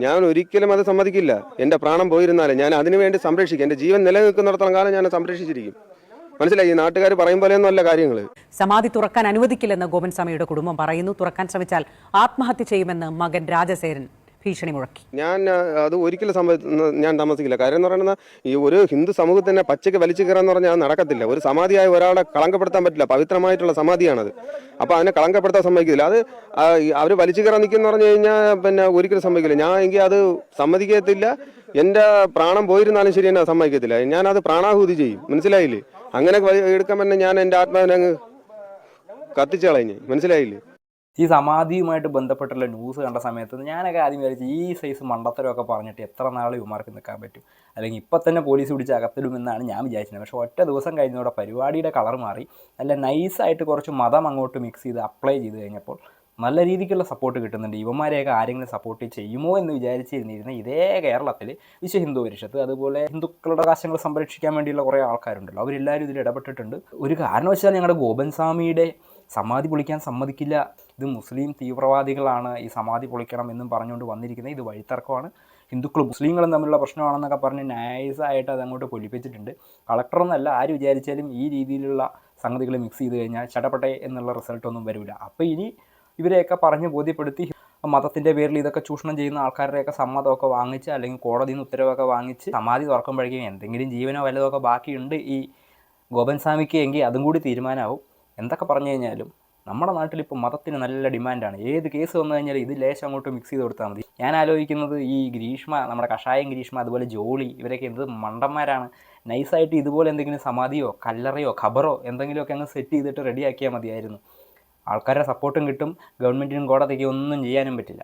ഞാൻ ഒരിക്കലും അത് സമ്മതിക്കില്ല. എൻ്റെ പ്രാണം പോയിരുന്നാലും ഞാൻ അതിനു വേണ്ടി സംരക്ഷിക്കും. എൻ്റെ ജീവൻ നിലനിൽക്കുന്നിടത്തോളം കാലം ഞാൻ സംരക്ഷിച്ചിരിക്കും. മനസ്സിലായി? ഈ നാട്ടുകാർ പറയും പോലെയൊന്നും അല്ല കാര്യങ്ങൾ. സമാധി തുറക്കാൻ അനുവദിക്കില്ലെന്ന് ഗോപൻസ്വാമിയുടെ കുടുംബം പറയുന്നു. തുറക്കാൻ ശ്രമിച്ചാൽ ആത്മഹത്യ ചെയ്യുമെന്ന് മകൻ രാജസേനൻ ഭീഷണി മുഴക്കി. ഞാൻ അത് ഒരിക്കലും ഞാൻ താമസിക്കില്ല. കാര്യം എന്ന് പറയുന്നത്, ഈ ഒരു ഹിന്ദു സമൂഹത്തിനെ പച്ചയ്ക്ക് വലിച്ചു കയറാന്ന് പറഞ്ഞാൽ അത് നടക്കത്തില്ല. ഒരു സമാധിയായ ഒരാളെ കളങ്കപ്പെടുത്താൻ പറ്റില്ല. പവിത്രമായിട്ടുള്ള സമാധിയാണത്. അപ്പോൾ അതിനെ കളങ്കപ്പെടുത്താൻ സമ്മതിക്കില്ല. അത് അവർ വലിച്ചു കയറാൻ നിൽക്കുന്ന പറഞ്ഞു കഴിഞ്ഞാൽ പിന്നെ ഒരിക്കലും സമ്മതിക്കില്ല. ഞാൻ എങ്കിൽ അത് സമ്മതിക്കത്തില്ല. എൻ്റെ പ്രാണം പോയിരുന്നാലും ശരി എന്നെ സമ്മതിക്കത്തില്ല. ഞാനത് പ്രാണാഹൂതി ചെയ്യും. മനസ്സിലായില്ലേ? അങ്ങനെ എടുക്കാൻ പറ്റുന്ന ഞാൻ എൻ്റെ ആത്മാവിനെ അങ്ങ് കത്തിച്ചു കളഞ്ഞ്. മനസ്സിലായില്ലേ? ഈ സമാധിയുമായിട്ട് ബന്ധപ്പെട്ടുള്ള ന്യൂസ് കണ്ട സമയത്ത് ഞാനൊക്കെ ആദ്യം വിചാരിച്ചു ഈ സൈസ് മണ്ടത്തരമൊക്കെ പറഞ്ഞിട്ട് എത്ര നാൾ ഇവന്മാർക്ക് നിൽക്കാൻ പറ്റും, അല്ലെങ്കിൽ ഇപ്പം തന്നെ പോലീസ് പിടിച്ച് അകത്തിടുമെന്നാണ് ഞാൻ വിചാരിച്ചത്. പക്ഷേ ഒറ്റ ദിവസം കഴിഞ്ഞതോടെ പരിപാടിയുടെ കളർ മാറി. നല്ല നൈസായിട്ട് കുറച്ച് മതം അങ്ങോട്ട് മിക്സ് ചെയ്ത് അപ്ലൈ ചെയ്ത് കഴിഞ്ഞപ്പോൾ നല്ല രീതിക്കുള്ള സപ്പോർട്ട് കിട്ടുന്നുണ്ട്. ഇവന്മാരെയൊക്കെ ആരെങ്കിലും സപ്പോർട്ട് ചെയ്യുമോ എന്ന് വിചാരിച്ചിരുന്നിരുന്ന ഇതേ കേരളത്തിൽ വിശ്വ ഹിന്ദു പരിഷത്ത്, അതുപോലെ ഹിന്ദുക്കളുടെ അവകാശങ്ങൾ സംരക്ഷിക്കാൻ വേണ്ടിയുള്ള കുറേ ആൾക്കാരുണ്ടല്ലോ, അവരെല്ലാവരും ഇതിൽ ഇടപെട്ടിട്ടുണ്ട്. ഒരു കാരണവശാൽ ഞങ്ങളുടെ ഗോപൻസ്വാമിയുടെ സമാധി പൊളിക്കാൻ സമ്മതിക്കില്ല, ഇത് മുസ്ലിം തീവ്രവാദികളാണ് ഈ സമാധി പൊളിക്കണം എന്നും പറഞ്ഞുകൊണ്ട് വന്നിരിക്കുന്നത്, ഇത് വഴിത്തർക്കമാണ്, ഹിന്ദുക്കളും മുസ്ലിങ്ങളും തമ്മിലുള്ള പ്രശ്നമാണെന്നൊക്കെ പറഞ്ഞ് നൈസായിട്ട് അതങ്ങോട്ട് പൊലിപ്പിച്ചിട്ടുണ്ട്. കളക്ടറൊന്നല്ല, ആര് വിചാരിച്ചാലും ഈ രീതിയിലുള്ള സംഗതികൾ മിക്സ് ചെയ്ത് കഴിഞ്ഞാൽ ചടപട്ടെ എന്നുള്ള റിസൾട്ടൊന്നും വരില്ല. അപ്പോൾ ഇനി ഇവരെയൊക്കെ പറഞ്ഞ് ബോധ്യപ്പെടുത്തി മതത്തിൻ്റെ പേരിൽ ഇതൊക്കെ ചൂഷണം ചെയ്യുന്ന ആൾക്കാരുടെയൊക്കെ സമ്മതമൊക്കെ വാങ്ങിച്ച്, അല്ലെങ്കിൽ കോടതിയിൽ നിന്ന് ഉത്തരവൊക്കെ വാങ്ങിച്ച് സമാധി തുറക്കുമ്പോഴേക്കും എന്തെങ്കിലും ജീവനോ വല്ലതൊക്കെ ബാക്കിയുണ്ട് ഈ ഗോപൻസ്വാമിക്ക് എങ്കിൽ അതും കൂടി തീരുമാനമാവും. എന്തൊക്കെ പറഞ്ഞു കഴിഞ്ഞാലും നമ്മുടെ നാട്ടിലിപ്പോൾ മതത്തിന് നല്ല ഡിമാൻഡാണ്. ഏത് കേസ് വന്നു കഴിഞ്ഞാൽ ഇത് ലേശം അങ്ങോട്ട് മിക്സ് ചെയ്ത് കൊടുത്താൽ മതി. ഞാൻ ആലോചിക്കുന്നത് ഈ ഗ്രീഷ്മ, നമ്മുടെ കഷായം ഗ്രീഷ്മ, അതുപോലെ ജോളി, ഇവരൊക്കെ എന്ത് മണ്ടന്മാരാണ്. നൈസായിട്ട് ഇതുപോലെ എന്തെങ്കിലും സമാധിയോ കല്ലറയോ ഖബറോ എന്തെങ്കിലുമൊക്കെ അങ്ങ് സെറ്റ് ചെയ്തിട്ട് റെഡിയാക്കിയാൽ മതിയായിരുന്നു. ആൾക്കാരുടെ സപ്പോർട്ടും കിട്ടും, ഗവൺമെൻറ്റിനും കോടതിക്കും ഒന്നും ചെയ്യാനും പറ്റില്ല.